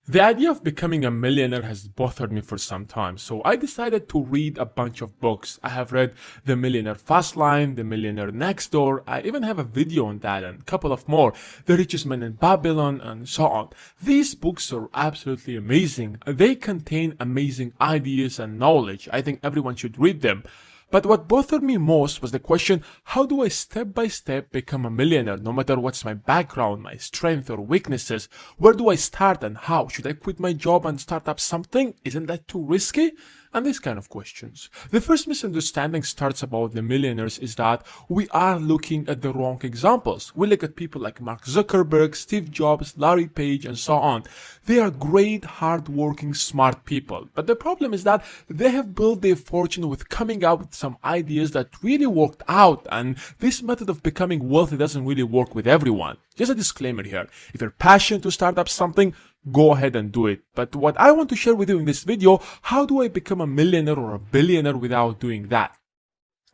The idea of becoming a millionaire has bothered me for some time, so I decided to read a bunch of books. I have read The Millionaire Fastline, The Millionaire Next Door, I even have a video on that and a couple of more, The Richest Man in Babylon and so on. These books are absolutely amazing. They contain amazing ideas and knowledge. I think everyone should read them. But what bothered me most was the question, how do I step by step become a millionaire, no matter what's my background, my strength or weaknesses? Where do I start and how? Should I quit my job and start up something? Isn't that too risky? And these kind of questions. The first misunderstanding starts about the millionaires is that we are looking at the wrong examples. We look at people like Mark Zuckerberg, Steve Jobs, Larry Page, and so on. They are great, hard-working, smart people. But the problem is that they have built their fortune with coming out with some ideas that really worked out, and this method of becoming wealthy doesn't really work with everyone. Just a disclaimer here. If you're passionate to start up something, go ahead and do it. But what I want to share with you in this video, how do I become a millionaire or a billionaire without doing that?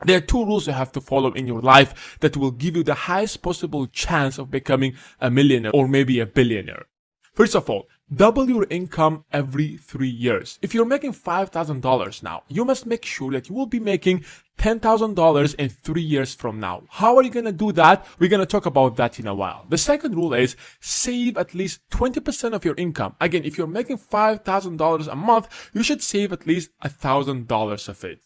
There are two rules you have to follow in your life that will give you the highest possible chance of becoming a millionaire or maybe a billionaire. First of all, double your income every 3 years. If you're making $5,000 now, you must make sure that you will be making $10,000 in 3 years from now. How are you going to do that? We're going to talk about that in a while. The second rule is save at least 20% of your income. Again, if you're making $5,000 a month, you should save at least $1,000 of it.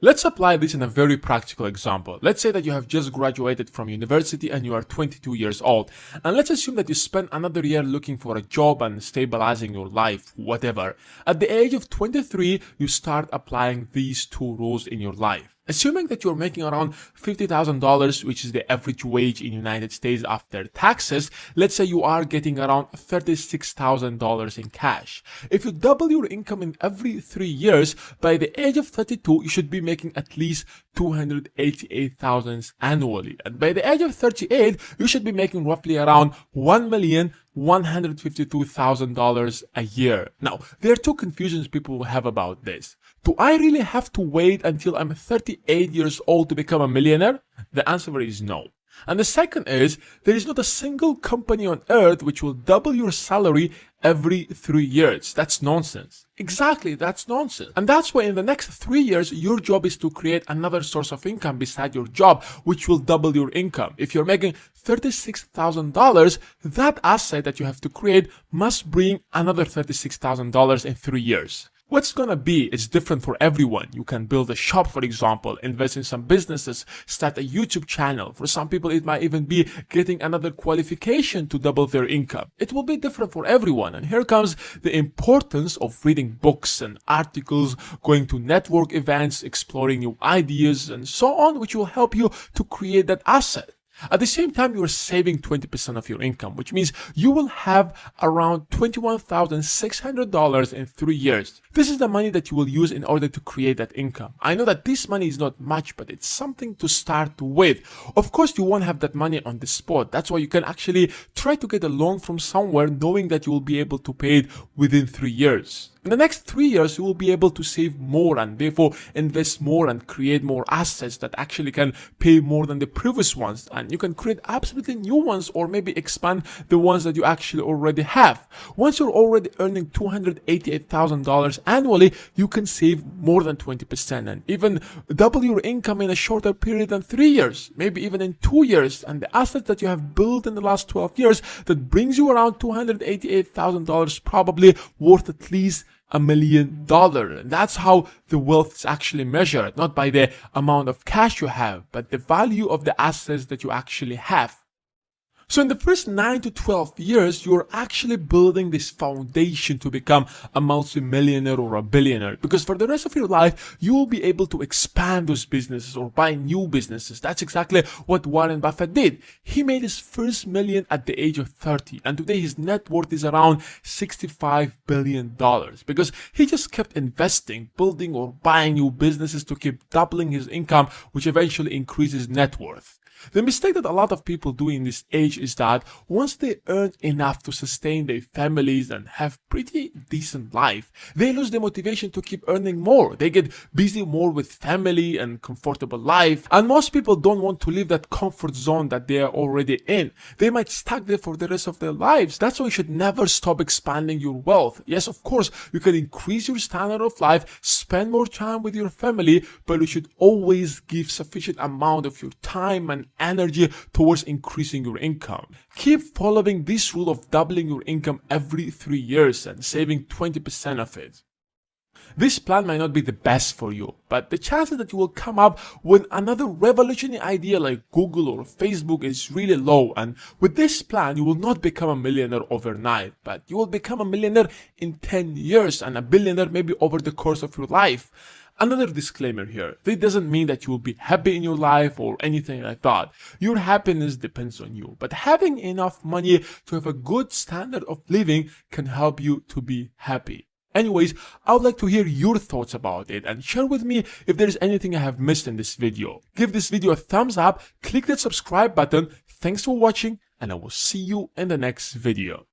Let's apply this in a very practical example. Let's say that you have just graduated from university and you are 22 years old. And let's assume that you spend another year looking for a job and stabilizing your life, whatever. At the age of 23, you start applying these two rules in your life. Assuming that you're making around $50,000, which is the average wage in the United States after taxes, let's say you are getting around $36,000 in cash. If you double your income in every 3 years, by the age of 32, you should be making at least $288,000 annually. And by the age of 38, you should be making roughly around $1,152,000 a year. Now, there are two confusions people will have about this. Do I really have to wait until I'm 38 years old to become a millionaire? The answer is no. And the second is, there is not a single company on earth which will double your salary every 3 years. That's nonsense. Exactly, that's nonsense. And that's why in the next 3 years, your job is to create another source of income beside your job, which will double your income. If you're making $36,000, that asset that you have to create must bring another $36,000 in 3 years. What's gonna be is different for everyone. You can build a shop, for example, invest in some businesses, start a YouTube channel. For some people, it might even be getting another qualification to double their income. It will be different for everyone. And here comes the importance of reading books and articles, going to network events, exploring new ideas, and so on, which will help you to create that asset. At the same time, you are saving 20% of your income, which means you will have around $21,600 in 3 years. This is the money that you will use in order to create that income. I know that this money is not much, but it's something to start with. Of course, you won't have that money on the spot. That's why you can actually try to get a loan from somewhere, knowing that you will be able to pay it within 3 years. In the next 3 years, you will be able to save more and therefore invest more and create more assets that actually can pay more than the previous ones. And you can create absolutely new ones or maybe expand the ones that you actually already have. Once you're already earning $288,000 annually, you can save more than 20% and even double your income in a shorter period than 3 years, maybe even in 2 years. And the assets that you have built in the last 12 years that brings you around $288,000 probably worth at least $1 million. That's how the wealth is actually measured, not by the amount of cash you have, but the value of the assets that you actually have. So in the first 9 to 12 years, you're actually building this foundation to become a multi-millionaire or a billionaire. Because for the rest of your life, you will be able to expand those businesses or buy new businesses. That's exactly what Warren Buffett did. He made his first million at the age of 30. And today his net worth is around $65 billion. Because he just kept investing, building or buying new businesses to keep doubling his income, which eventually increases net worth. The mistake that a lot of people do in this age is that once they earn enough to sustain their families and have pretty decent life, they lose the motivation to keep earning more. They get busy more with family and comfortable life, and most people don't want to leave that comfort zone that they are already in. They might stuck there for the rest of their lives. That's why you should never stop expanding your wealth. Yes, of course, you can increase your standard of life, spend more time with your family, but you should always give sufficient amount of your time and energy towards increasing your income. Keep following this rule of doubling your income every 3 years and saving 20% of it. This plan might not be the best for you, but the chances that you will come up with another revolutionary idea like Google or Facebook is really low, and with this plan you will not become a millionaire overnight, but you will become a millionaire in 10 years and a billionaire maybe over the course of your life. Another disclaimer here, this doesn't mean that you will be happy in your life or anything like that. Your happiness depends on you, but having enough money to have a good standard of living can help you to be happy. Anyways, I would like to hear your thoughts about it and share with me if there is anything I have missed in this video. Give this video a thumbs up, click that subscribe button. Thanks for watching, and I will see you in the next video.